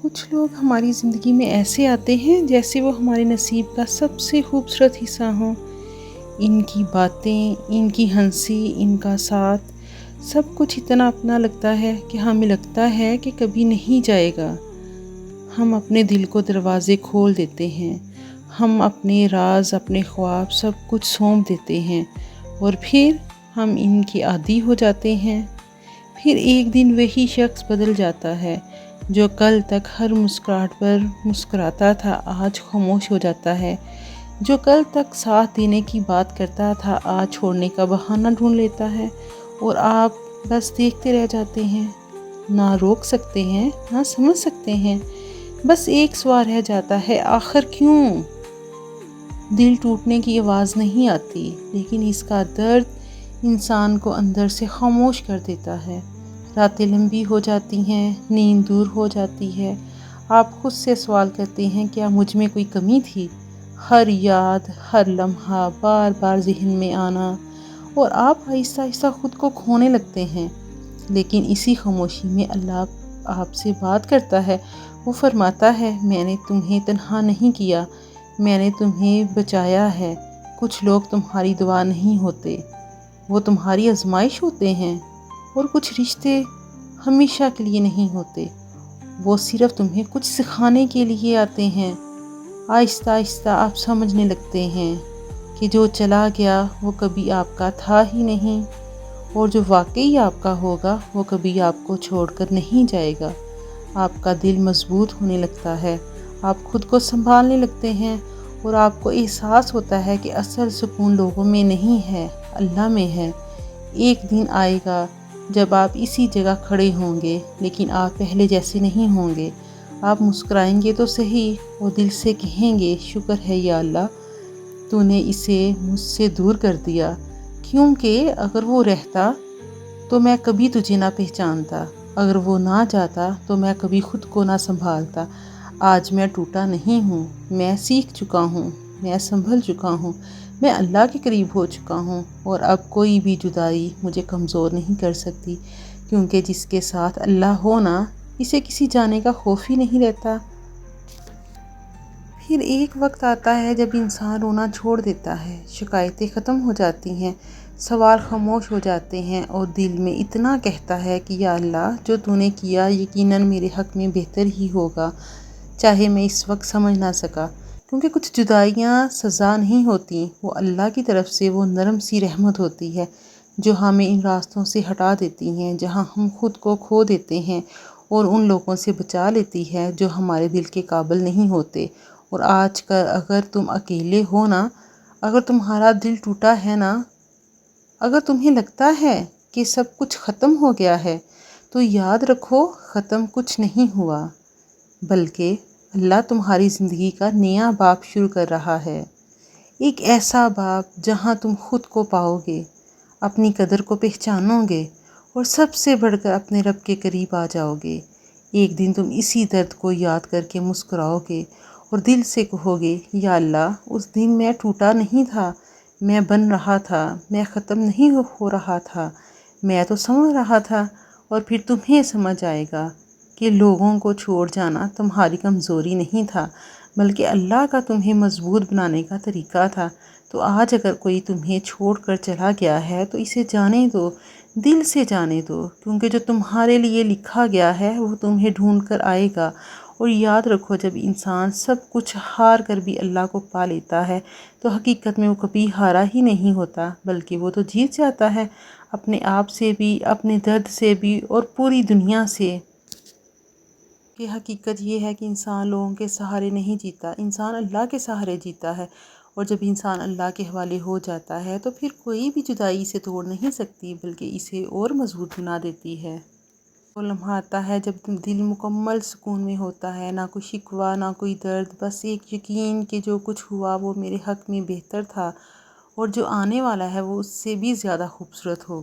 کچھ لوگ ہماری زندگی میں ایسے آتے ہیں جیسے وہ ہمارے نصیب کا سب سے خوبصورت حصہ ہوں۔ ان کی باتیں، ان کی ہنسی، ان کا ساتھ، سب کچھ اتنا اپنا لگتا ہے کہ ہمیں لگتا ہے کہ کبھی نہیں جائے گا۔ ہم اپنے دل کو دروازے کھول دیتے ہیں، ہم اپنے راز، اپنے خواب سب کچھ سونپ دیتے ہیں اور پھر ہم ان کے عادی ہو جاتے ہیں۔ پھر ایک دن وہی شخص بدل جاتا ہے جو کل تک ہر مسکراہٹ پر مسکراتا تھا، آج خاموش ہو جاتا ہے۔ جو کل تک ساتھ دینے کی بات کرتا تھا، آج چھوڑنے کا بہانہ ڈھونڈ لیتا ہے اور آپ بس دیکھتے رہ جاتے ہیں۔ نہ روک سکتے ہیں، نہ سمجھ سکتے ہیں۔ بس ایک سوال رہ جاتا ہے، آخر کیوں؟ دل ٹوٹنے کی آواز نہیں آتی، لیکن اس کا درد انسان کو اندر سے خاموش کر دیتا ہے۔ راتیں لمبی ہو جاتی ہیں، نیند دور ہو جاتی ہے۔ آپ خود سے سوال کرتے ہیں، کیا مجھ میں کوئی کمی تھی؟ ہر یاد، ہر لمحہ بار بار ذہن میں آنا اور آپ آہستہ آہستہ خود کو کھونے لگتے ہیں۔ لیکن اسی خاموشی میں اللہ آپ سے بات کرتا ہے۔ وہ فرماتا ہے، میں نے تمہیں تنہا نہیں کیا، میں نے تمہیں بچایا ہے۔ کچھ لوگ تمہاری دعا نہیں ہوتے، وہ تمہاری آزمائش ہوتے ہیں۔ اور کچھ رشتے ہمیشہ کے لیے نہیں ہوتے، وہ صرف تمہیں کچھ سکھانے کے لیے آتے ہیں۔ آہستہ آہستہ آپ سمجھنے لگتے ہیں کہ جو چلا گیا وہ کبھی آپ کا تھا ہی نہیں، اور جو واقعی آپ کا ہوگا وہ کبھی آپ کو چھوڑ کر نہیں جائے گا۔ آپ کا دل مضبوط ہونے لگتا ہے، آپ خود کو سنبھالنے لگتے ہیں اور آپ کو احساس ہوتا ہے کہ اصل سکون لوگوں میں نہیں ہے، اللہ میں ہے۔ ایک دن آئے گا جب آپ اسی جگہ کھڑے ہوں گے، لیکن آپ پہلے جیسے نہیں ہوں گے۔ آپ مسکرائیں گے تو صحیح اور دل سے کہیں گے، شکر ہے یا اللہ، تو نے اسے مجھ سے دور کر دیا، کیونکہ اگر وہ رہتا تو میں کبھی تجھے نہ پہچانتا، اگر وہ نہ جاتا تو میں کبھی خود کو نہ سنبھالتا۔ آج میں ٹوٹا نہیں ہوں، میں سیکھ چکا ہوں، میں سنبھل چکا ہوں، میں اللہ کے قریب ہو چکا ہوں، اور اب کوئی بھی جدائی مجھے کمزور نہیں کر سکتی، کیونکہ جس کے ساتھ اللہ ہو نا، اسے کسی جانے کا خوف ہی نہیں رہتا۔ پھر ایک وقت آتا ہے جب انسان رونا چھوڑ دیتا ہے، شکایتیں ختم ہو جاتی ہیں، سوال خاموش ہو جاتے ہیں، اور دل میں اتنا کہتا ہے کہ یا اللہ، جو تو نے کیا یقیناً میرے حق میں بہتر ہی ہوگا، چاہے میں اس وقت سمجھ نہ سکا۔ کیونکہ کچھ جدائیاں سزا نہیں ہوتی، وہ اللہ کی طرف سے وہ نرم سی رحمت ہوتی ہے جو ہمیں ان راستوں سے ہٹا دیتی ہیں جہاں ہم خود کو کھو دیتے ہیں، اور ان لوگوں سے بچا لیتی ہے جو ہمارے دل کے قابل نہیں ہوتے۔ اور آج کل اگر تم اکیلے ہو نا، اگر تمہارا دل ٹوٹا ہے نا، اگر تمہیں لگتا ہے کہ سب کچھ ختم ہو گیا ہے، تو یاد رکھو، ختم کچھ نہیں ہوا، بلکہ اللہ تمہاری زندگی کا نیا باب شروع کر رہا ہے۔ ایک ایسا باب جہاں تم خود کو پاؤ گے، اپنی قدر کو پہچانو گے، اور سب سے بڑھ کر اپنے رب کے قریب آ جاؤ گے۔ ایک دن تم اسی درد کو یاد کر کے مسکراؤ گے اور دل سے کہو گے، یا اللہ، اس دن میں ٹوٹا نہیں تھا، میں بن رہا تھا، میں ختم نہیں ہو رہا تھا، میں تو سنور رہا تھا۔ اور پھر تمہیں سمجھ آئے گا کہ لوگوں کو چھوڑ جانا تمہاری کمزوری نہیں تھا، بلکہ اللہ کا تمہیں مضبوط بنانے کا طریقہ تھا۔ تو آج اگر کوئی تمہیں چھوڑ کر چلا گیا ہے تو اسے جانے دو، دل سے جانے دو، کیونکہ جو تمہارے لیے لکھا گیا ہے وہ تمہیں ڈھونڈ کر آئے گا۔ اور یاد رکھو، جب انسان سب کچھ ہار کر بھی اللہ کو پا لیتا ہے تو حقیقت میں وہ کبھی ہارا ہی نہیں ہوتا، بلکہ وہ تو جیت جاتا ہے، اپنے آپ سے بھی، اپنے درد سے بھی، اور پوری دنیا سے۔ کہ حقیقت یہ ہے کہ انسان لوگوں کے سہارے نہیں جیتا، انسان اللہ کے سہارے جیتا ہے، اور جب انسان اللہ کے حوالے ہو جاتا ہے تو پھر کوئی بھی جدائی اسے توڑ نہیں سکتی، بلکہ اسے اور مضبوط بنا دیتی ہے۔ وہ لمحہ آتا ہے جب دل مکمل سکون میں ہوتا ہے، نہ کوئی شکوہ، نہ کوئی درد، بس ایک یقین کہ جو کچھ ہوا وہ میرے حق میں بہتر تھا، اور جو آنے والا ہے وہ اس سے بھی زیادہ خوبصورت ہوگا۔